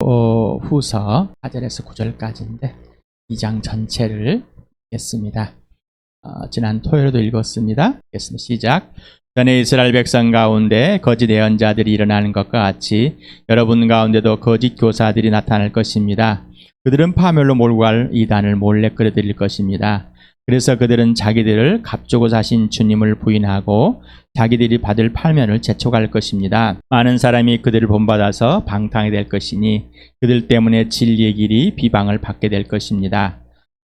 후서 4절에서 9절까지인데 2장 전체를 읽겠습니다. 지난 토요일에도 읽었습니다. 읽겠습니다. 시작. 전에 이스라엘 백성 가운데 거짓 예언자들이 일어나는 것과 같이 여러분 가운데도 거짓 교사들이 나타날 것입니다. 그들은 파멸로 몰고 갈 이단을 몰래 끌어들일 것입니다. 그래서 그들은 자기들을 값주고 사신 주님을 부인하고 자기들이 받을 팔면을 재촉할 것입니다. 많은 사람이 그들을 본받아서 방탕이 될 것이니 그들 때문에 진리의 길이 비방을 받게 될 것입니다.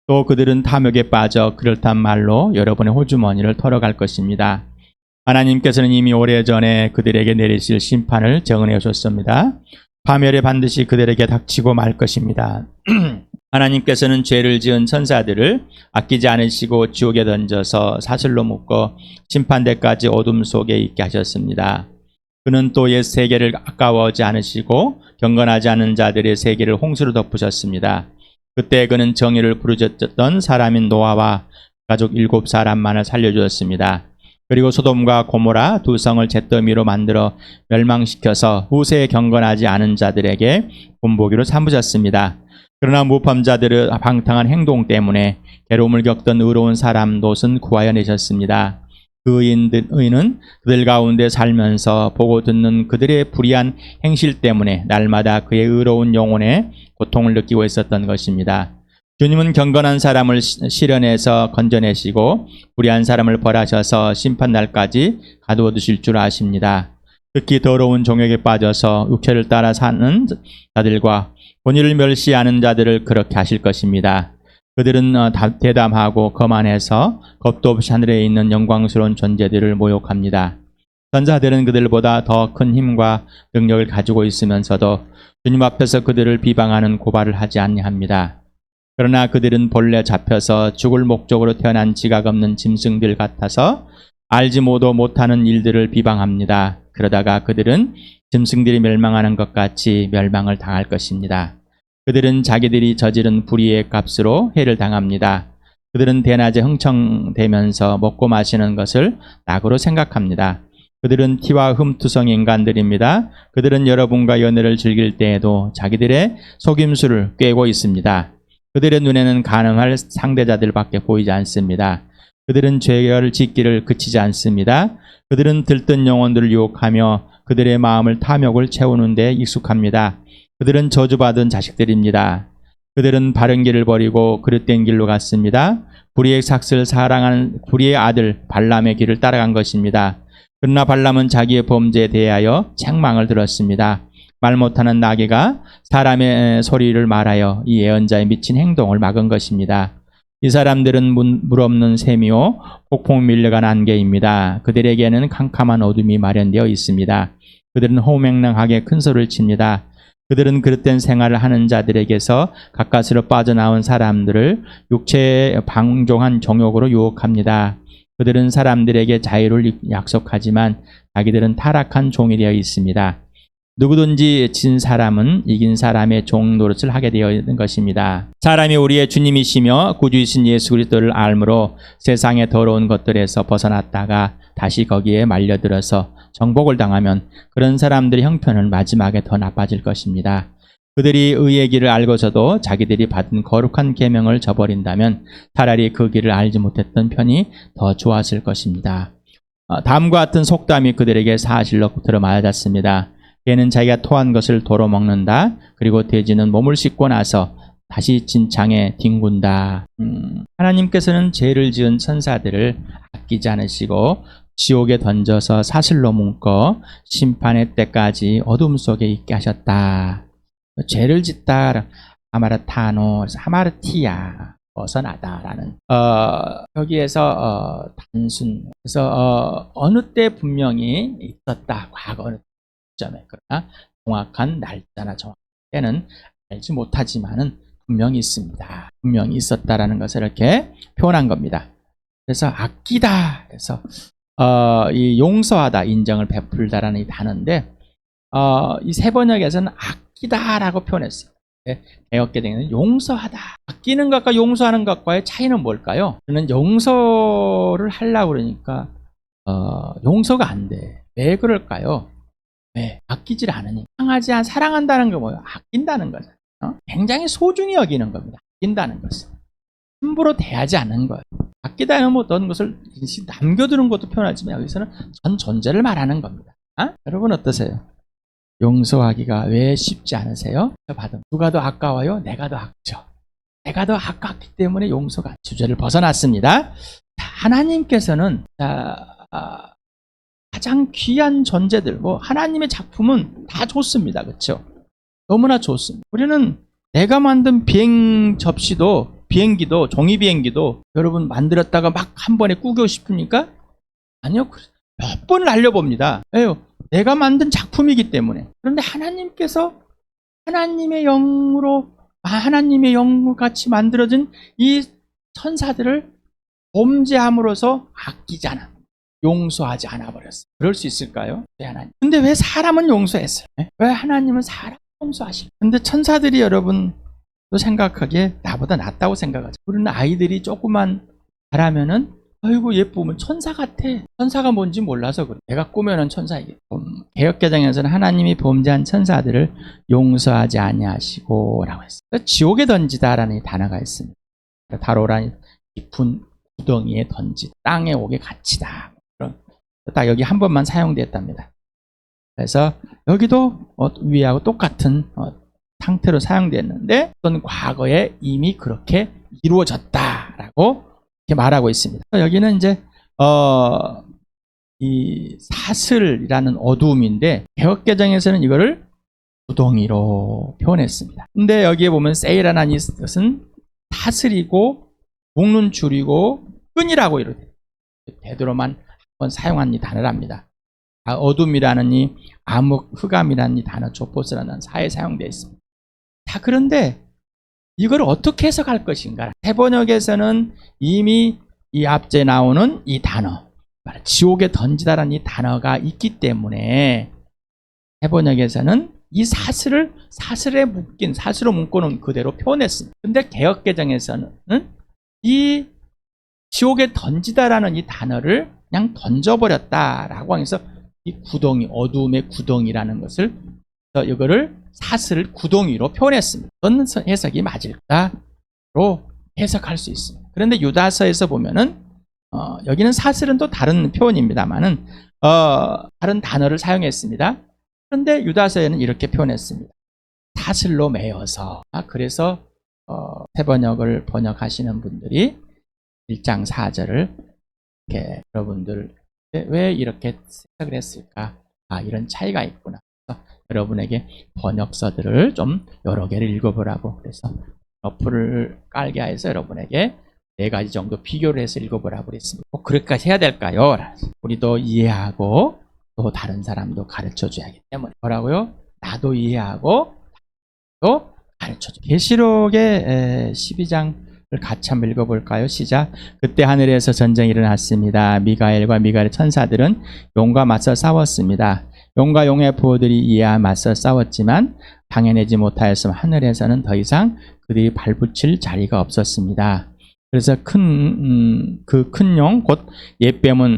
또 그들은 탐욕에 빠져 그럴듯한 말로 여러분의 호주머니를 털어갈 것입니다. 하나님께서는 이미 오래전에 그들에게 내리실 심판을 정언해 오셨습니다. 파멸에 반드시 그들에게 닥치고 말 것입니다. 하나님께서는 죄를 지은 천사들을 아끼지 않으시고 지옥에 던져서 사슬로 묶어 심판대까지 어둠 속에 있게 하셨습니다. 그는 또 옛 세계를 아까워하지 않으시고 경건하지 않은 자들의 세계를 홍수로 덮으셨습니다. 그때 그는 정의를 부르짖었던 사람인 노아와 가족 7사람만을 살려주었습니다. 그리고 소돔과 고모라 두 성을 잿더미로 만들어 멸망시켜서 후세에 경건하지 않은 자들에게 본보기로 삼으셨습니다. 그러나 모범자들의 방탕한 행동 때문에 괴로움을 겪던 의로운 사람 롯은 구하여 내셨습니다. 그 의인은 그들 가운데 살면서 보고 듣는 그들의 불의한 행실 때문에 날마다 그의 의로운 영혼에 고통을 느끼고 있었던 것입니다. 주님은 경건한 사람을 실현해서 건져내시고 불의한 사람을 벌하셔서 심판날까지 가두어 두실 줄 아십니다. 특히 더러운 종욕에 빠져서 육체를 따라 사는 자들과 본의를 멸시하는 자들을 그렇게 하실 것입니다. 그들은 대담하고 거만해서 겁도 없이 하늘에 있는 영광스러운 존재들을 모욕합니다. 선자들은 그들보다 더 큰 힘과 능력을 가지고 있으면서도 주님 앞에서 그들을 비방하는 고발을 하지 아니합니다. 그러나 그들은 본래 잡혀서 죽을 목적으로 태어난 지각 없는 짐승들 같아서 알지 못하는 일들을 비방합니다. 그러다가 그들은 짐승들이 멸망하는 것 같이 멸망을 당할 것입니다. 그들은 자기들이 저지른 불의의 값으로 해를 당합니다. 그들은 대낮에 흥청대면서 먹고 마시는 것을 낙으로 생각합니다. 그들은 티와 흠투성의 인간들입니다. 그들은 여러분과 연애를 즐길 때에도 자기들의 속임수를 꿰고 있습니다. 그들의 눈에는 가능할 상대자들밖에 보이지 않습니다. 그들은 죄를 짓기를 그치지 않습니다. 그들은 들뜬 영혼들을 유혹하며 그들의 마음을 탐욕을 채우는 데 익숙합니다. 그들은 저주받은 자식들입니다. 그들은 바른 길을 버리고 그릇된 길로 갔습니다. 불의의 삭슬 사랑하는 불의의 아들 발람의 길을 따라간 것입니다. 그러나 발람은 자기의 범죄에 대하여 책망을 들었습니다. 말 못하는 나귀가 사람의 소리를 말하여 이 예언자의 미친 행동을 막은 것입니다. 이 사람들은 물 없는 샘이요 폭풍 밀려간 안개입니다. 그들에게는 캄캄한 어둠이 마련되어 있습니다. 그들은 호맹랑하게 큰 소리를 칩니다. 그들은 그릇된 생활을 하는 자들에게서 가까스로 빠져나온 사람들을 육체에 방종한 정욕으로 유혹합니다. 그들은 사람들에게 자유를 약속하지만 자기들은 타락한 종이 되어 있습니다. 누구든지 진 사람은 이긴 사람의 종 노릇을 하게 되어 있는 것입니다. 사람이 우리의 주님이시며 구주이신 예수 그리스도를 알므로 세상의 더러운 것들에서 벗어났다가 다시 거기에 말려들어서 정복을 당하면 그런 사람들의 형편은 마지막에 더 나빠질 것입니다. 그들이 의의 길을 알고서도 자기들이 받은 거룩한 계명을 저버린다면 차라리 그 길을 알지 못했던 편이 더 좋았을 것입니다. 다음과 같은 속담이 그들에게 사실로 들어맞았습니다. 개는 자기가 토한 것을 도로 먹는다. 그리고 돼지는 몸을 씻고 나서 다시 진창에 뒹군다. 하나님께서는 죄를 지은 천사들을 아끼지 않으시고 지옥에 던져서 사슬로 묶어 심판의 때까지 어둠 속에 있게 하셨다. 죄를 짓다 하마르타노 하마르티야 벗어나다라는 여기에서 단순 그래서 어느 때 분명히 있었다. 과거 어느 점에 그러나 정확한 날짜나 정확한 때는 알지 못하지만은 분명히 있습니다. 분명히 있었다라는 것을 이렇게 표현한 겁니다. 그래서 아끼다 그래서 이 용서하다 인정을 베풀다라는 이 단어인데 이 세 번역에서는 아끼다라고 표현했어요. 개역개정에는 용서하다. 아끼는 것과 용서하는 것과의 차이는 뭘까요? 저는 용서를 하려고 그러니까 용서가 안 돼. 왜 그럴까요? 왜? 아끼질 않으니. 사랑한다는 거 뭐예요? 아낀다는 거죠. 굉장히 소중히 여기는 겁니다. 아낀다는 것은. 함부로 대하지 않는 거예요. 아끼다는 어떤 것을 남겨두는 것도 표현하지만 여기서는 전 존재를 말하는 겁니다. 여러분 어떠세요? 용서하기가 왜 쉽지 않으세요? 받은 누가 더 아까워요? 내가 더 아깝죠. 내가 더 아깝기 때문에 용서가 주제를 벗어났습니다. 하나님께서는 가장 귀한 존재들, 하나님의 작품은 다 좋습니다. 그렇죠? 너무나 좋습니다. 우리는 내가 만든 비행기도 종이 비행기도 여러분 만들었다가 막 한 번에 꾸기고 싶으니까 아니요. 몇 번을 날려봅니다. 왜요? 내가 만든 작품이기 때문에. 그런데 하나님께서 하나님의 영으로 하나님의 영같이 만들어진 이 천사들을 범죄함으로써 아끼지 않아. 용서하지 않아 버렸어요. 그럴 수 있을까요? 왜 하나님? 근데 왜 사람은 용서했어요? 왜 하나님은 사람 용서하실까요? 근데 천사들이 여러분 또 생각하기에 나보다 낫다고 생각하죠. 우리는 아이들이 조금만 잘하면은 아이고 예쁘면 천사 같아. 천사가 뭔지 몰라서 그래. 내가 꾸며놓은 천사이기 때문에. 개역개정에서는 하나님이 범죄한 천사들을 용서하지 아니하시고 라고 했어요. 지옥에 던지다라는 단어가 있습니다. 다로란 깊은 구덩이에 던지다. 땅에 오게 갇히다. 딱 여기 한 번만 사용됐답니다. 그래서 여기도 위하고 똑같은 상태로 사용됐는데 어떤 과거에 이미 그렇게 이루어졌다라고 이렇게 말하고 있습니다. 여기는 이제 이 사슬이라는 어두움인데 개역개정에서는 이거를 구덩이로 표현했습니다. 근데 여기에 보면 세이라는 것은 사슬이고 묶는 줄이고 끈이라고 이렇게 베드로만 한번 사용한 이 단어랍니다. 어둠이라는 이 암흑, 흑암이라는 이 단어, 조포스라는 사에 사용되어 있습니다. 자, 그런데 이걸 어떻게 해석할 것인가? 해번역에서는 이미 이 앞에 나오는 이 단어, 지옥에 던지다라는 이 단어가 있기 때문에 해번역에서는 이 사슬에 묶인, 사슬로 묶어놓은 그대로 표현했습니다. 근데 개역개정에서는 이 지옥에 던지다라는 이 단어를 그냥 던져버렸다라고 하면서 이 구덩이, 어두움의 구덩이라는 것을 이거를 사슬을 구덩이로 표현했습니다. 어떤 해석이 맞을까로 해석할 수 있습니다. 그런데 유다서에서 보면은 여기는 사슬은 또 다른 표현입니다만은 다른 단어를 사용했습니다. 그런데 유다서에는 이렇게 표현했습니다. 사슬로 매여서. 그래서 세번역을 번역하시는 분들이 1장 4절을 이렇게 여러분들 왜 이렇게 생각을 했을까? 이런 차이가 있구나. 그래서 여러분에게 번역서들을 좀 여러 개를 읽어보라고 그래서 러프를 깔게 해서 여러분에게 4가지 정도 비교를 해서 읽어보라고 그랬습니다. 꼭 그렇게까지 해야 될까요? 우리도 이해하고 또 다른 사람도 가르쳐줘야 하기 때문에 뭐라고요? 나도 이해하고 또 가르쳐줘. 계시록의 12장을 같이 한번 읽어볼까요? 시작. 그때 하늘에서 전쟁이 일어났습니다. 미가엘과 미가엘의 천사들은 용과 맞서 싸웠습니다. 용과 용의 부호들이 이에 맞서 싸웠지만 당해내지 못하였음 하늘에서는 더 이상 그들이 발붙일 자리가 없었습니다. 그래서 그 큰 용, 곧 옛뱀은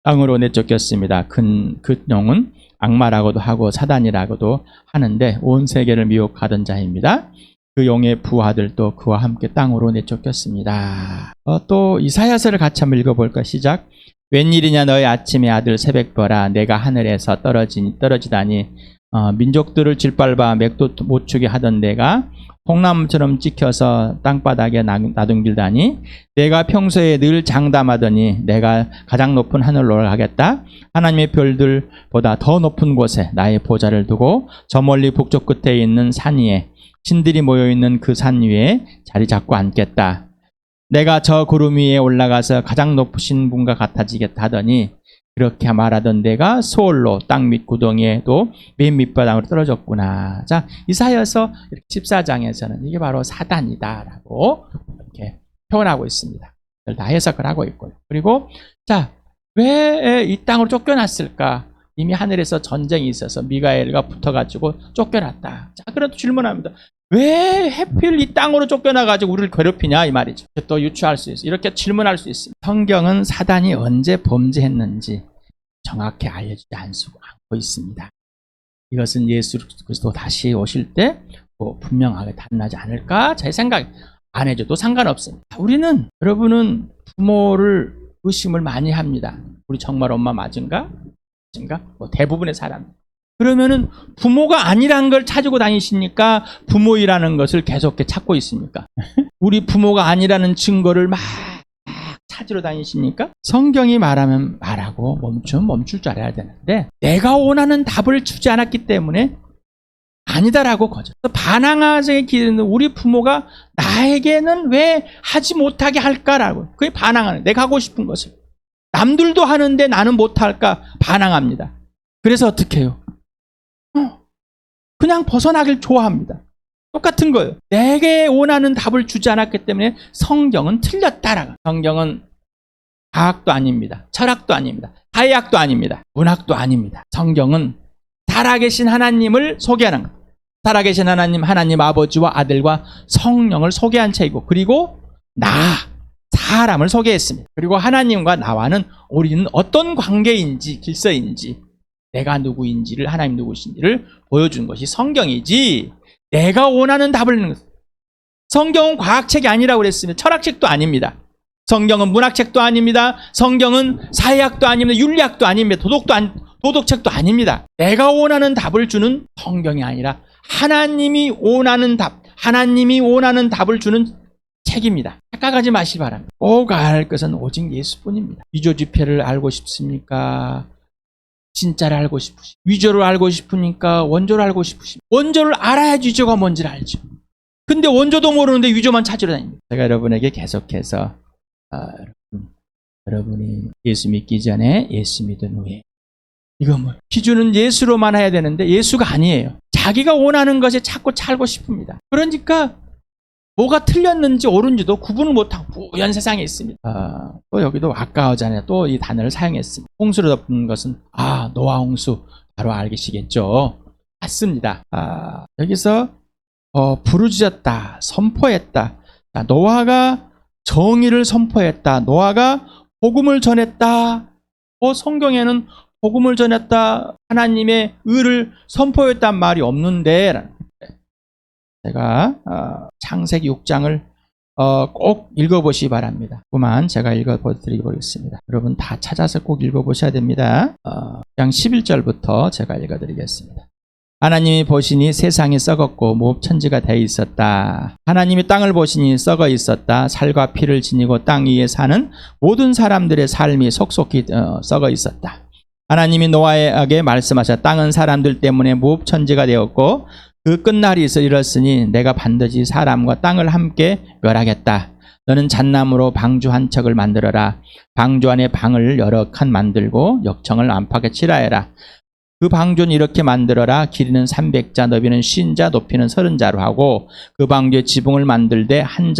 땅으로 내쫓겼습니다. 그 용은 악마라고도 하고 사단이라고도 하는데 온 세계를 미혹하던 자입니다. 그 용의 부하들도 그와 함께 땅으로 내쫓겼습니다. 또 이사야서를 같이 한번 읽어볼까? 시작. 웬일이냐 너희 아침의 아들 새벽별아 내가 하늘에서 떨어지다니 민족들을 짓밟아 맥도 못 추게 하던 내가 콩나물처럼 찍혀서 땅바닥에 나둥길다니 내가 평소에 늘 장담하더니 내가 가장 높은 하늘로 올라가겠다. 하나님의 별들보다 더 높은 곳에 나의 보좌를 두고 저 멀리 북쪽 끝에 있는 산 위에 신들이 모여있는 그 산 위에 자리 잡고 앉겠다. 내가 저 구름 위에 올라가서 가장 높으신 분과 같아지겠다 하더니 그렇게 말하던 데가 소홀로 땅 밑 구덩이에도 맨 밑바닥으로 떨어졌구나. 자, 이사야서 14장에서는 이게 바로 사단이다라고 이렇게 표현하고 있습니다. 다 해석을 하고 있고요. 그리고 자, 왜 이 땅으로 쫓겨났을까? 이미 하늘에서 전쟁이 있어서 미가엘과 붙어가지고 쫓겨났다. 자, 그런 질문합니다. 왜 하필 이 땅으로 쫓겨나가지고 우리를 괴롭히냐 이 말이죠. 또 유추할 수 있어요. 이렇게 질문할 수 있습니다. 성경은 사단이 언제 범죄했는지 정확히 알려주지 않고 있습니다. 이것은 예수 그리스도 다시 오실 때 분명하게 단나지 않을까? 제 생각 안 해줘도 상관없습니다. 우리는 여러분은 부모를 의심을 많이 합니다. 우리 정말 엄마 맞은가? 대부분의 사람. 그러면은 부모가 아니란 걸 찾고 다니시니까 부모이라는 것을 계속 찾고 있습니까? 우리 부모가 아니라는 증거를 막 찾으러 다니시니까 성경이 말하면 말하고 멈출 줄 알아야 되는데 내가 원하는 답을 주지 않았기 때문에 아니다라고 거절. 반항하게 기르는 우리 부모가 나에게는 왜 하지 못하게 할까라고. 그게 반항하는. 내가 하고 싶은 것을. 남들도 하는데 나는 못할까 반항합니다. 그래서 어떻게 해요? 그냥 벗어나길 좋아합니다. 똑같은 거예요. 내게 원하는 답을 주지 않았기 때문에 성경은 틀렸다라고. 성경은 과학도 아닙니다. 철학도 아닙니다. 사회학도 아닙니다. 문학도 아닙니다. 성경은 살아계신 하나님을 소개하는 것. 살아계신 하나님 아버지와 아들과 성령을 소개한 책이고 그리고 사람을 소개했습니다. 그리고 하나님과 나와는 우리는 어떤 관계인지 질서인지 내가 누구인지를 하나님 누구신지를 보여주는 것이 성경이지 내가 원하는 답을 내는 것. 성경은 과학책이 아니라고 그랬습니다. 철학책도 아닙니다. 성경은 문학책도 아닙니다. 성경은 사회학도 아닙니다. 윤리학도 아닙니다. 도덕책도 아닙니다. 내가 원하는 답을 주는 성경이 아니라 하나님이 원하는 답을 주는 책입니다. 착각하지 마시기 바랍니다. 꼭 알 것은 오직 예수뿐입니다. 위조 지폐를 알고 싶습니까? 진짜를 알고 싶으십니까? 위조를 알고 싶으니까 원조를 알고 싶으십니까? 원조를 알아야지 위조가 뭔지를 알죠. 근데 원조도 모르는데 위조만 찾으러 다닙니다. 제가 여러분에게 계속해서 여러분이 예수 믿기 전에 예수 믿은 후에 이거 기준은 예수로만 해야 되는데 예수가 아니에요. 자기가 원하는 것에 자꾸 살고 싶습니다. 그러니까 뭐가 틀렸는지 옳은지도 구분을 못하고 부연 세상에 있습니다. 또 여기도 아까워잖아요. 또 이 단어를 사용했습니다. 홍수로 덮은 것은 노아 홍수 바로 알겠시겠죠. 맞습니다. 여기서 부르짖었다, 선포했다. 노아가 정의를 선포했다. 노아가 복음을 전했다. 성경에는 복음을 전했다. 하나님의 의를 선포했단 말이 없는데 제가 창세기 6장을 꼭 읽어보시기 바랍니다. 그만 제가 읽어드리겠습니다. 여러분 다 찾아서 꼭 읽어보셔야 됩니다. 6장 11절부터 제가 읽어드리겠습니다. 하나님이 보시니 세상이 썩었고 모업천지가 되어 있었다. 하나님이 땅을 보시니 썩어 있었다. 살과 피를 지니고 땅 위에 사는 모든 사람들의 삶이 속속히 썩어 있었다. 하나님이 노아에게 말씀하셨다. 땅은 사람들 때문에 모업천지가 되었고 그 끝날이 이르렀으니 내가 반드시 사람과 땅을 함께 멸하겠다. 너는 잣나무로 방주 한 척을 만들어라. 방주 안에 방을 여러 칸 만들고 역청을 안팎에 칠하여라. 그 방주는 이렇게 만들어라. 길이는 300자, 너비는 50자, 높이는 30자로 하고 그 방주에 지붕을 만들되 한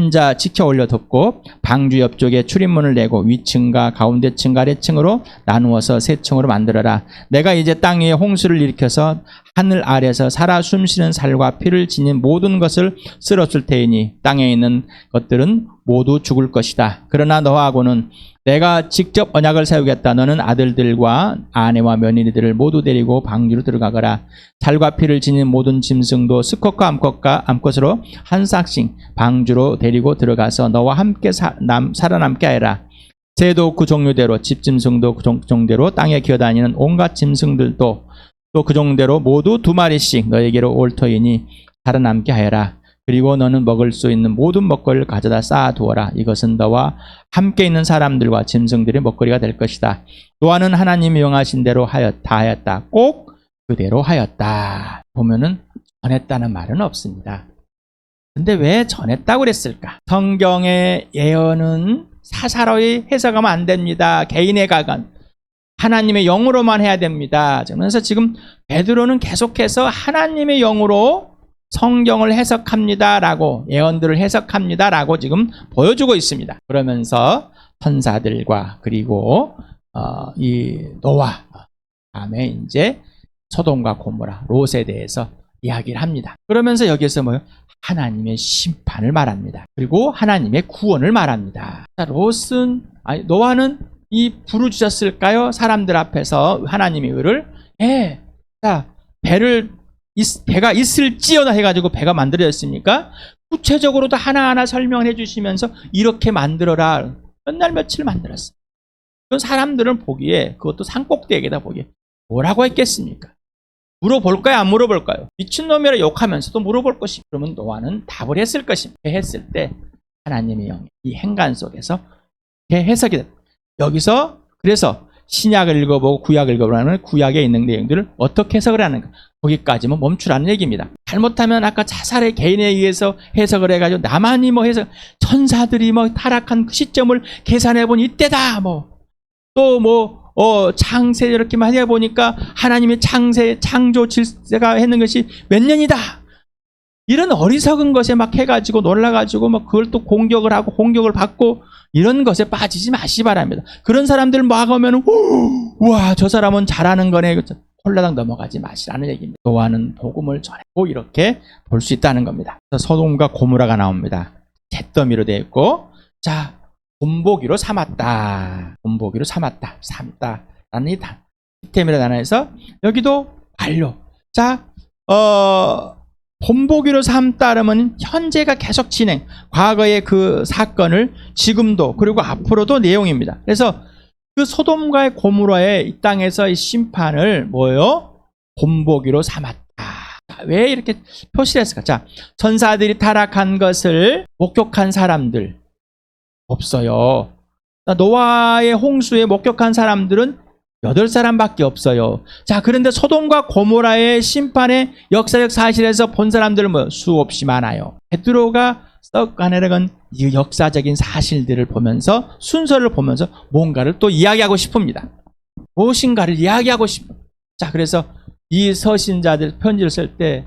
자 지켜 올려 덮고 방주 옆쪽에 출입문을 내고 위층과 가운데층과 아래층으로 나누어서 세 층으로 만들어라. 내가 이제 땅 위에 홍수를 일으켜서 하늘 아래서 살아 숨쉬는 살과 피를 지닌 모든 것을 쓸었을 테이니 땅에 있는 것들은 모두 죽을 것이다. 그러나 너하고는 내가 직접 언약을 세우겠다. 너는 아들들과 아내와 며느리들을 모두 데리고 방주로 들어가거라. 살과 피를 지닌 모든 짐승도 수컷과 암컷으로 한 싹씩 방주로 데리고 들어가서 너와 함께 살아남게 하여라. 새도 그 종류대로 집짐승도 그 종대로 땅에 기어다니는 온갖 짐승들도 또 그 종대로 모두 2마리씩 너에게로 올 터이니 살아남게 하여라. 그리고 너는 먹을 수 있는 모든 먹거리를 가져다 쌓아두어라. 이것은 너와 함께 있는 사람들과 짐승들의 먹거리가 될 것이다. 노아는 하나님이 명하신 대로 하였다. 꼭 그대로 하였다. 보면은 전했다는 말은 없습니다. 근데 왜 전했다고 그랬을까? 성경의 예언은 사사로이 해석하면 안 됩니다. 개인의 가관. 하나님의 영으로만 해야 됩니다. 그래서 지금 베드로는 계속해서 하나님의 영으로 성경을 해석합니다라고 예언들을 해석합니다라고 지금 보여주고 있습니다. 그러면서 천사들과 그리고 이 노아 다음에 이제 소돔과 고모라 롯에 대해서 이야기를 합니다. 그러면서 여기서 뭐요? 하나님의 심판을 말합니다. 그리고 하나님의 구원을 말합니다. 노아는 이 부르주셨을까요? 사람들 앞에서 하나님이 그를 자 배가 있을지어다 해가지고 배가 만들어졌습니까? 구체적으로도 하나하나 설명을 해주시면서 이렇게 만들어라. 몇 날 며칠 만들었어요. 그 사람들은 보기에 그것도 산꼭대기에다 보기에 뭐라고 했겠습니까? 물어볼까요? 안 물어볼까요? 미친놈이라 욕하면서도 물어볼 것이 그러면 노아는 답을 했을 것입니다. 했을 때 하나님의 영이 이 행간 속에서 해석이 됩니다. 여기서 그래서 신약을 읽어보고 구약을 읽어보라는 구약에 있는 내용들을 어떻게 해석을 하는가 거기까지만 멈추라는 얘기입니다. 잘못하면 아까 자살의 개인에 의해서 해석을 해가지고 나만이 뭐 해석 천사들이 뭐 타락한 그 시점을 계산해보니 이때다 창세 이렇게만 해보니까 하나님의 창조 질서가 했는 것이 몇 년이다. 이런 어리석은 것에 막 해가지고 놀라가지고 막 그걸 또 공격을 하고 공격을 받고 이런 것에 빠지지 마시 바랍니다. 그런 사람들 막 하면 우와 저 사람은 잘하는 거네. 홀라당 넘어가지 마시라는 얘기입니다. 노아는 복음을 전하고 이렇게 볼 수 있다는 겁니다. 소돔과 고모라가 나옵니다. 잿더미로 되어 있고 자 본보기로 삼았다. 본보기로 삼았다라는 이 시스템이라는 단어에서 여기도 완료. 자 본보기로 삼다라면 현재가 계속 진행. 과거의 그 사건을 지금도 그리고 앞으로도 내용입니다. 그래서 그 소돔과의 고모라의 이 땅에서 심판을 본보기로 삼았다. 왜 이렇게 표시를 했을까? 자, 천사들이 타락한 것을 목격한 사람들 없어요. 노아의 홍수에 목격한 사람들은 8사람밖에 없어요. 자, 그런데 소돔과 고모라의 심판의 역사적 사실에서 본 사람들은 수없이 많아요. 베드로가 써가내려간 이 역사적인 사실들을 보면서 순서를 보면서 뭔가를 또 이야기하고 싶습니다. 무엇인가를 이야기하고 싶어. 자, 그래서 이 서신자들 편지를 쓸 때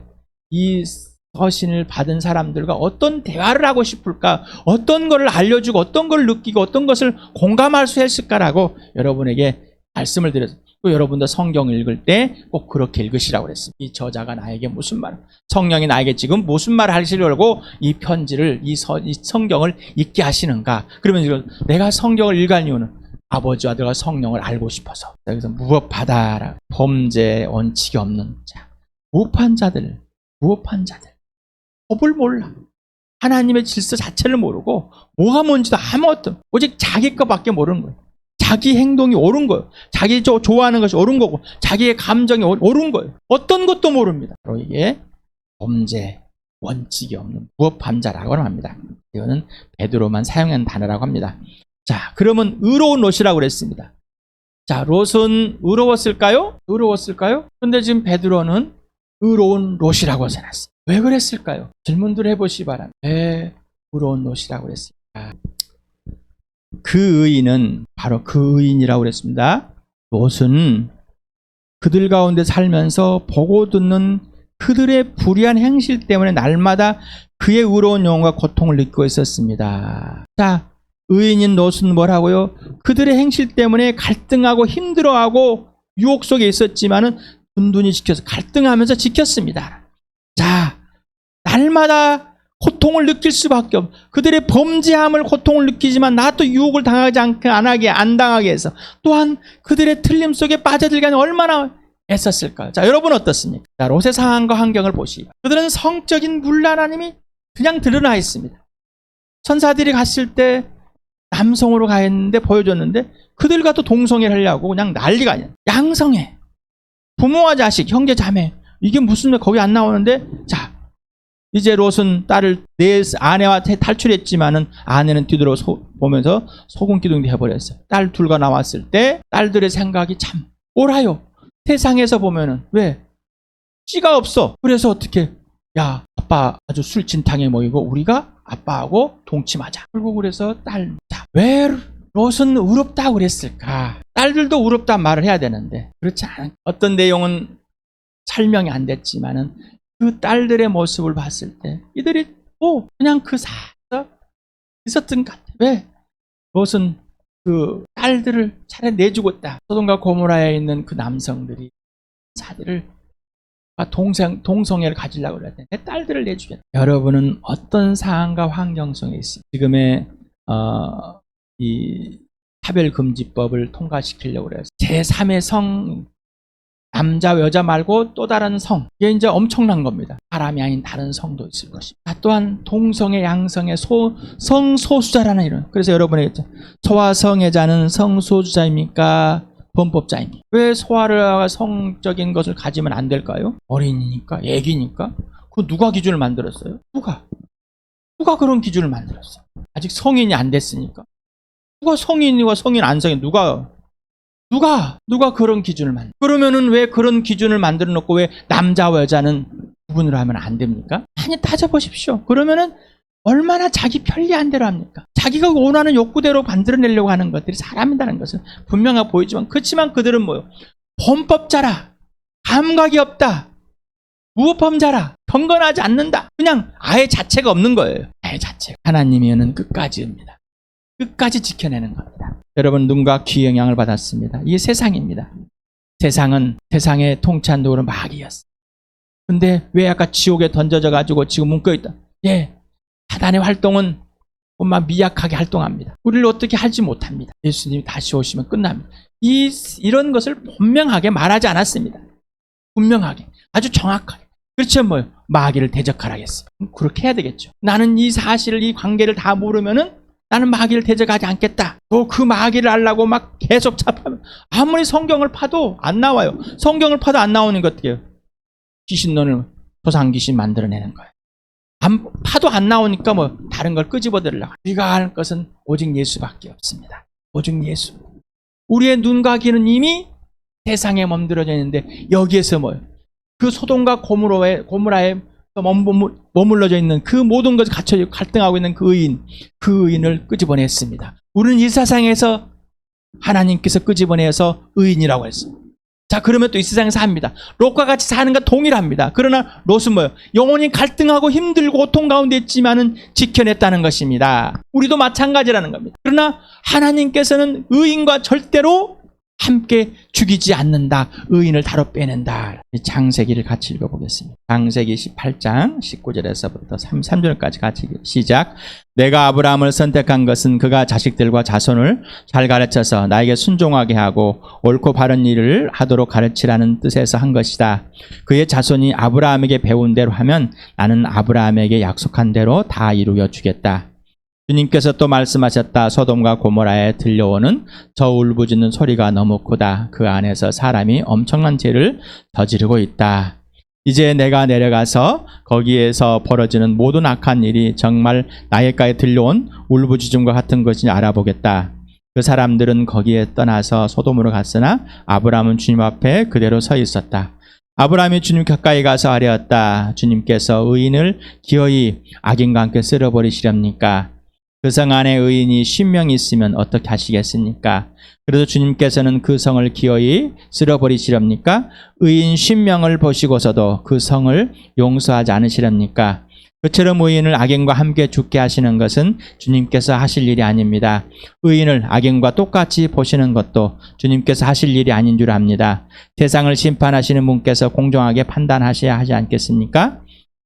이 서신을 받은 사람들과 어떤 대화를 하고 싶을까? 어떤 것을 알려주고 어떤 걸 느끼고 어떤 것을 공감할 수 있을까라고 여러분에게 말씀을 드렸어요. 또 여러분도 성경을 읽을 때 꼭 그렇게 읽으시라고 그랬습니다. 이 저자가 나에게 무슨 말, 성령이 나에게 지금 무슨 말을 하시려고 이 편지를, 이 성경을 읽게 하시는가. 그러면 내가 성경을 읽을 이유는 아버지와 아들과 성령을 알고 싶어서. 여기서 무법하다, 범죄 원칙이 없는 자, 무법한 자들, 법을 몰라. 하나님의 질서 자체를 모르고 뭐가 뭔지도 아무것도 오직 자기 것밖에 모르는 거예요. 자기 행동이 옳은 거예요. 자기 좋아하는 것이 옳은 거고 자기의 감정이 옳은 거예요. 어떤 것도 모릅니다. 바로 이게 범죄, 원칙이 없는 무법한 자라고 합니다. 이거는 베드로만 사용한 단어라고 합니다. 자, 그러면 의로운 롯이라고 그랬습니다. 자, 롯은 의로웠을까요? 그런데 지금 베드로는 의로운 롯이라고 써놨어요. 왜 그랬을까요? 질문들 해보시 바랍니다. 왜 의로운 롯이라고 그랬을까? 그 의인은 바로 그 의인이라고 그랬습니다. 롯은 그들 가운데 살면서 보고 듣는 그들의 불의한 행실 때문에 날마다 그의 의로운 영혼과 고통을 느끼고 있었습니다. 자, 의인인 롯은 뭐라고요? 그들의 행실 때문에 갈등하고 힘들어하고 유혹 속에 있었지만은 든든히 지켜서 갈등하면서 지켰습니다. 자, 날마다 고통을 느낄 수밖에 없어. 그들의 범죄함을 고통을 느끼지만 나 또 유혹을 당하지 안 당하게 해서 또한 그들의 틀림 속에 빠져들기 위해 얼마나 애썼을까요? 자, 여러분 어떻습니까? 자, 롯의 상황과 환경을 보시기. 그들은 성적인 문란함이 그냥 드러나 있습니다. 천사들이 갔을 때 남성으로 가했는데 보여줬는데 그들과 또 동성애를 하려고 그냥 난리가 아니야. 양성애. 부모와 자식, 형제 자매. 이게 무슨 거기 안 나오는데 자, 이제 롯은 딸을 내 아내와 탈출했지만은 아내는 뒤돌아 보면서 소금기둥도 해버렸어요. 딸 둘과 나왔을 때 딸들의 생각이 참 옳아요. 세상에서 보면은 왜? 씨가 없어. 그래서 어떻게? 야, 아빠 아주 술진탕에 모이고 우리가 아빠하고 동침하자. 그리고 그래서 왜 롯은 의롭다고 그랬을까? 딸들도 의롭다는 말을 해야 되는데 그렇지 않아. 어떤 내용은 설명이 안 됐지만은 그 딸들의 모습을 봤을 때 이들이 그냥 그 사서 있었던 것 같아. 왜? 롯은 그 딸들을 차라리 내주겠다. 소돔과 고모라에 있는 그 남성들이 자들을 동성애를 가지려고 그랬는데 내 딸들을 내주겠다. 여러분은 어떤 상황과 환경 속에 있습니까? 지금의 이 차별금지법을 통과시키려고 그래요. 제3의 성, 남자 여자 말고 또 다른 성, 이게 이제 엄청난 겁니다. 사람이 아닌 다른 성도 있을 것입니다. 또한 동성애 양성의 성소수자라는 이런, 그래서 여러분이 소와 성애자는 성소수자입니까 범법자입니까? 왜 소아를 성적인 것을 가지면 안 될까요? 어린이니까, 애기니까. 그 누가 기준을 만들었어요? 누가 그런 기준을 만들었어요? 아직 성인이 안 됐으니까. 누가 성인이와 성인 안 성인, 누가 그런 기준을 만들어? 그러면은 왜 그런 기준을 만들어 놓고 왜 남자와 여자는 구분을 하면 안 됩니까? 아니, 따져보십시오. 그러면은 얼마나 자기 편리한 대로 합니까? 자기가 원하는 욕구대로 만들어내려고 하는 것들이 사람이라는 것은 분명하게 보이지만, 그렇지만 그들은 뭐요? 범법자라, 감각이 없다, 무법자라, 경건하지 않는다. 그냥 아예 자체가 없는 거예요. 아예 자체. 하나님이면 끝까지입니다. 끝까지 지켜내는 겁니다. 여러분, 눈과 귀 영향을 받았습니다. 이게 세상입니다. 세상은 세상의 통치한도로 마귀였어요. 근데 왜 아까 지옥에 던져져 가지고 지금 묶여있다? 예, 사단의 활동은 정말 미약하게 활동합니다. 우리를 어떻게 할지 못합니다. 예수님이 다시 오시면 끝납니다. 이런 것을 분명하게 말하지 않았습니다. 분명하게, 아주 정확하게. 그렇죠, 뭐요? 마귀를 대적하라겠어요. 그렇게 해야 되겠죠. 나는 이 사실을, 이 관계를 다 모르면은 나는 마귀를 대적하지 않겠다. 또 그 마귀를 알라고 막 계속 잡하면 아무리 성경을 파도 안 나와요. 성경을 파도 안 나오는 것 어떻게 해요? 귀신론을 조상 귀신 만들어내는 거예요. 파도 안 나오니까 뭐 다른 걸 끄집어들려고. 우리가 할 것은 오직 예수밖에 없습니다. 오직 예수. 우리의 눈과 귀는 이미 세상에 몸들어져 있는데, 여기에서 뭐예요? 그 소돔과 고모라에 머물러져 있는 그 모든 것을 갇혀 갈등하고 있는 그 의인을 끄집어냈습니다. 우리는 이 세상에서 하나님께서 끄집어내서 의인이라고 했어요. 자, 그러면 또 이 세상에서 삽니다. 롯과 같이 사는 것 동일합니다. 그러나 롯은 뭐예요? 영혼이 갈등하고 힘들고 고통 가운데 있지만은 지켜냈다는 것입니다. 우리도 마찬가지라는 겁니다. 그러나 하나님께서는 의인과 절대로 함께 죽이지 않는다. 의인을 다로 빼낸다. 창세기를 같이 읽어보겠습니다. 창세기 18장 19절에서부터 33절까지 같이 시작. 내가 아브라함을 선택한 것은 그가 자식들과 자손을 잘 가르쳐서 나에게 순종하게 하고 옳고 바른 일을 하도록 가르치라는 뜻에서 한 것이다. 그의 자손이 아브라함에게 배운 대로 하면 나는 아브라함에게 약속한 대로 다 이루어 주겠다. 주님께서 또 말씀하셨다. 소돔과 고모라에 들려오는 저 울부짖는 소리가 너무 크다. 그 안에서 사람이 엄청난 죄를 저지르고 있다. 이제 내가 내려가서 거기에서 벌어지는 모든 악한 일이 정말 나에게까지 들려온 울부짖음과 같은 것인지 알아보겠다. 그 사람들은 거기에 떠나서 소돔으로 갔으나 아브라함은 주님 앞에 그대로 서 있었다. 아브라함이 주님 가까이 가서 아뢰었다. 주님께서 의인을 기어이 악인과 함께 쓸어버리시렵니까? 그 성 안에 의인이 10명이 있으면 어떻게 하시겠습니까? 그래도 주님께서는 그 성을 기어이 쓸어버리시렵니까? 의인 10명을 보시고서도 그 성을 용서하지 않으시렵니까? 그처럼 의인을 악인과 함께 죽게 하시는 것은 주님께서 하실 일이 아닙니다. 의인을 악인과 똑같이 보시는 것도 주님께서 하실 일이 아닌 줄 압니다. 세상을 심판하시는 분께서 공정하게 판단하셔야 하지 않겠습니까?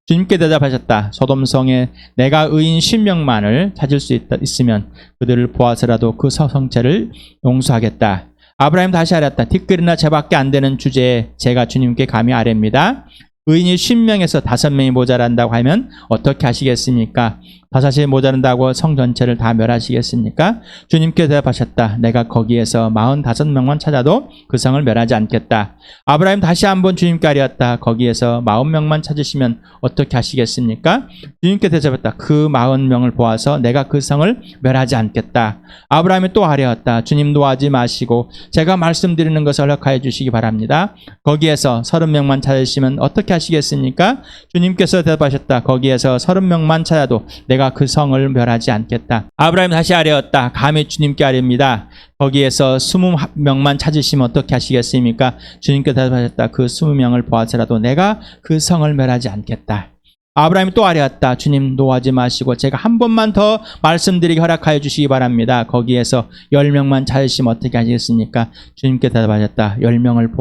주님께 대답하셨다. 소돔성에 내가 의인 10명만을 찾을 수 있으면 그들을 보아서라도 그 성체를 용서하겠다. 아브라함 다시 아뢰었다. 티끌이나 재밖에 안 되는 주제에 제가 주님께 감히 아뢰입니다. 의인이 10명에서 5명이 모자란다고 하면 어떻게 하시겠습니까? 5이 모자란다고 성 전체를 다 멸하시겠습니까? 주님께 대답하셨다. 내가 거기에서 45명만 찾아도 그 성을 멸하지 않겠다. 아브라함 다시 한번 주님께 아뢰었다. 거기에서 40명만 찾으시면 어떻게 하시겠습니까? 주님께 대답했다. 그 40명을 보아서 내가 그 성을 멸하지 않겠다. 아브라함이 또 아뢰었다. 주님 노하지 마시고 제가 말씀드리는 것을 허락하여 주시기 바랍니다. 거기에서 30명만 찾으시면 어떻게 하시겠습니까? 주님께서 대답하셨다. 거기에서 30명만 찾아도 내가 그 성을 멸하지 않겠다. 아브라함이 다시 아뢰었다. 감히 주님께 아뢰입니다. 거기에서 20명만 찾으시면 어떻게 하시겠습니까? 주님께 대답하셨다. 그 20명을 보아서라도 내가 그 성을 멸하지 않겠다. 아브라함이 또 아뢰었다. 주님 노하지 마시고 제가 한 번만 더 말씀드리게 허락하여 주시기 바랍니다. 거기에서 10명만 찾으시면 어떻게 하시겠습니까? 주님께 대답하셨다. 10명을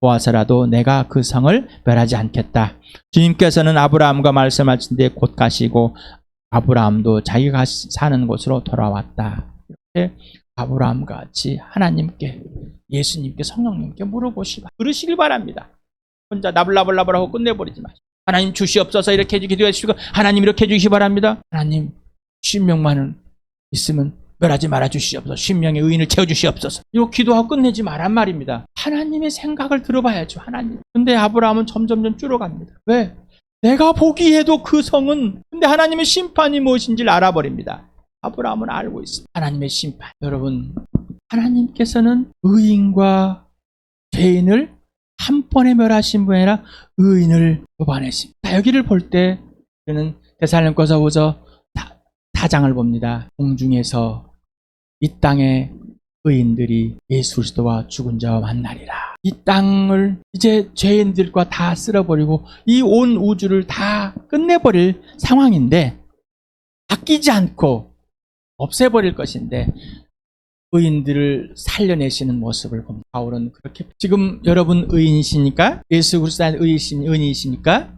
보아서라도 내가 그 성을 멸하지 않겠다. 주님께서는 아브라함과 말씀하신 뒤에 곧 가시고 아브라함도 자기가 사는 곳으로 돌아왔다. 이렇게 아브라함 같이 하나님께, 예수님께, 성령님께 물어보시기 그러시길 바랍니다. 혼자 나불나불나불하고 끝내버리지 마시고, 하나님 주시옵소서 이렇게 기도해주시고, 하나님 이렇게 해주시기 바랍니다. 하나님 10명만은 있으면 멸하지 말아 주시옵소서. 10명의 의인을 채워주시옵소서. 이거 기도하고 끝내지 말란 말입니다. 하나님의 생각을 들어봐야죠. 하나님. 근데 아브라함은 점점점 줄어갑니다. 왜? 내가 보기에도 그 성은, 근데 하나님의 심판이 무엇인지를 알아버립니다. 아브라함은 알고 있습니다. 하나님의 심판. 여러분, 하나님께서는 의인과 죄인을 한 번에 멸하신 분이 아니라 의인을 뽑아내십니다. 여기를 볼 때 저는 데살로니가서 4장을 봅니다. 공중에서 이 땅의 의인들이 예수 그리스도와 죽은 자와 만나리라. 이 땅을 이제 죄인들과 다 쓸어버리고 이 온 우주를 다 끝내버릴 상황인데, 아끼지 않고 없애버릴 것인데 의인들을 살려내시는 모습을 봅니다. 바울은 그렇게, 지금 여러분 의인이십니까? 예수 그리스도의 의인이십니까?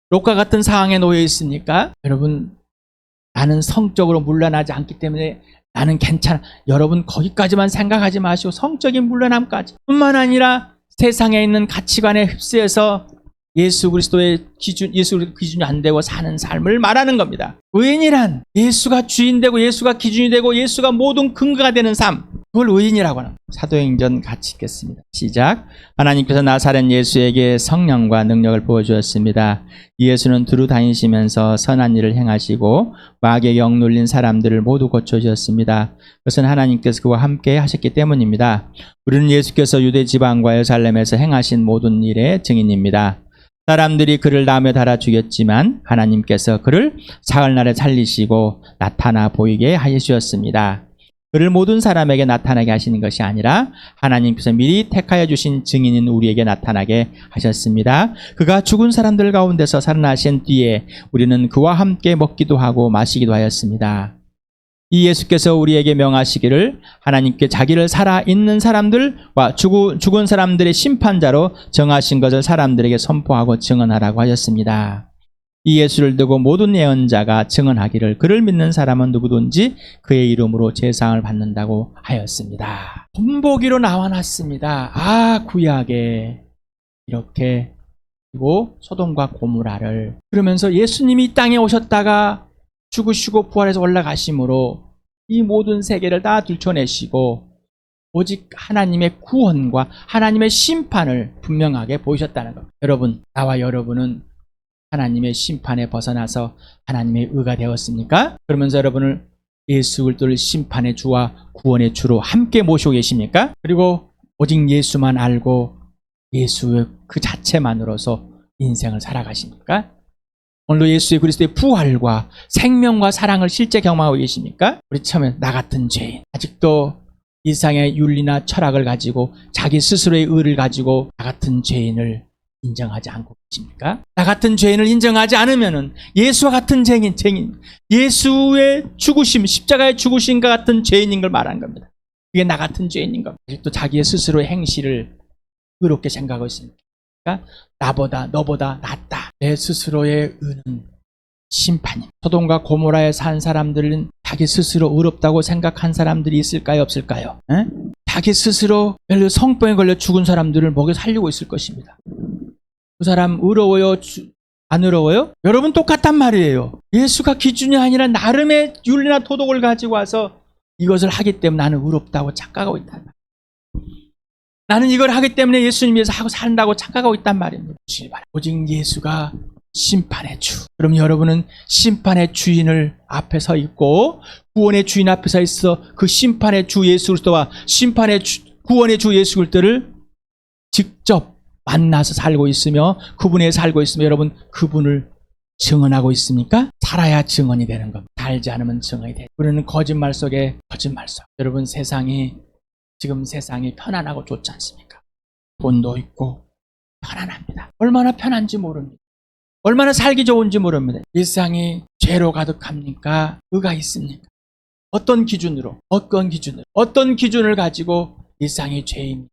롯과 같은 상황에 놓여 있습니까? 여러분, 나는 성적으로 물러나지 않기 때문에 나는 괜찮아. 여러분 거기까지만 생각하지 마시고 성적인 물러남까지, 뿐만 아니라 세상에 있는 가치관에 휩쓰여서 예수 그리스도의 기준이 안 되고 사는 삶을 말하는 겁니다. 의인이란 예수가 주인 되고 예수가 기준이 되고 예수가 모든 근거가 되는 삶, 그걸 의인이라고 하는. 사도행전 같이 읽겠습니다. 시작. 하나님께서 나사렛 예수에게 성령과 능력을 부어주었습니다. 이 예수는 두루 다니시면서 선한 일을 행하시고 마귀의 영 눌린 사람들을 모두 고쳐주셨습니다. 그것은 하나님께서 그와 함께 하셨기 때문입니다. 우리는 예수께서 유대 지방과 예루살렘에서 행하신 모든 일의 증인입니다. 사람들이 그를 나무에 달아 죽였지만 하나님께서 그를 사흘날에 살리시고 나타나 보이게 하셨습니다. 그를 모든 사람에게 나타나게 하시는 것이 아니라 하나님께서 미리 택하여 주신 증인인 우리에게 나타나게 하셨습니다. 그가 죽은 사람들 가운데서 살아나신 뒤에 우리는 그와 함께 먹기도 하고 마시기도 하였습니다. 이 예수께서 우리에게 명하시기를 하나님께 자기를 살아있는 사람들과 죽은 사람들의 심판자로 정하신 것을 사람들에게 선포하고 증언하라고 하셨습니다. 이 예수를 두고 모든 예언자가 증언하기를 그를 믿는 사람은 누구든지 그의 이름으로 제사함을 받는다고 하였습니다. 본보기로 나와놨습니다. 구약에 이렇게, 그리고 소돔과 고모라를, 그러면서 예수님이 이 땅에 오셨다가 죽으시고 부활해서 올라가심으로 이 모든 세계를 다 들춰내시고 오직 하나님의 구원과 하나님의 심판을 분명하게 보이셨다는 것. 여러분, 나와 여러분은 하나님의 심판에 벗어나서 하나님의 의가 되었습니까? 그러면서 여러분을 예수 그리스도를 심판의 주와 구원의 주로 함께 모시고 계십니까? 그리고 오직 예수만 알고 예수의 그 자체만으로서 인생을 살아가십니까? 오늘도 예수 그리스도의 부활과 생명과 사랑을 실제 경험하고 계십니까? 우리 처음에 나 같은 죄인, 아직도 이상의 윤리나 철학을 가지고 자기 스스로의 의를 가지고 나 같은 죄인을 인정하지 않고 계십니까? 나 같은 죄인을 인정하지 않으면은 예수와 같은 죄인, 예수의 죽으심, 십자가의 죽으심과 같은 죄인인 걸 말하는 겁니다. 그게 나 같은 죄인인 겁니다. 아직도 자기의 스스로의 행실을 의롭게 생각하고 있습니까? 나보다 너보다 낫다. 내 스스로의 의는 심판임. 소돔과 고모라에 산 사람들은 자기 스스로 의롭다고 생각한 사람들이 있을까요, 없을까요? 에? 자기 스스로 예를 들어 성병에 걸려 죽은 사람들을 먹여 살리고 있을 것입니다. 그 사람 의로워요? 안 의로워요? 여러분 똑같단 말이에요. 예수가 기준이 아니라 나름의 윤리나 도덕을 가지고 와서 이것을 하기 때문에 나는 의롭다고 착각하고 있단 말이에요. 나는 이걸 하기 때문에 예수님 위해서 하고 산다고 착각하고 있단 말입니다. 오직 예수가 심판의 주. 그럼 여러분은 심판의 주인을 앞에 서 있고 구원의 주인 앞에 서 있어 그 심판의 주 예수 그리스도와 구원의 주 예수 그리스도를 직접 만나서 살고 있으며 그분에 살고 있으며 여러분 그분을 증언하고 있습니까? 살아야 증언이 되는 겁니다. 살지 않으면 증언이 돼요. 우리는 거짓말 속에 거짓말 속. 여러분 지금 세상이 편안하고 좋지 않습니까? 돈도 있고 편안합니다. 얼마나 편한지 모릅니다. 얼마나 살기 좋은지 모릅니다. 이 세상이 죄로 가득합니까? 의가 있습니까? 어떤 기준으로? 어떤 기준을 가지고 이 세상이 죄인이고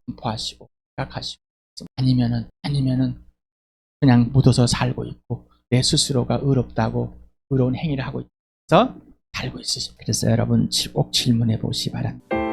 선포하시고 생각하시고 아니면은 그냥 묻어서 살고 있고 내 스스로가 의롭다고 의로운 행위를 하고 있어서 알고 있으십니다. 그래서 여러분 꼭 질문해 보시 바랍니다.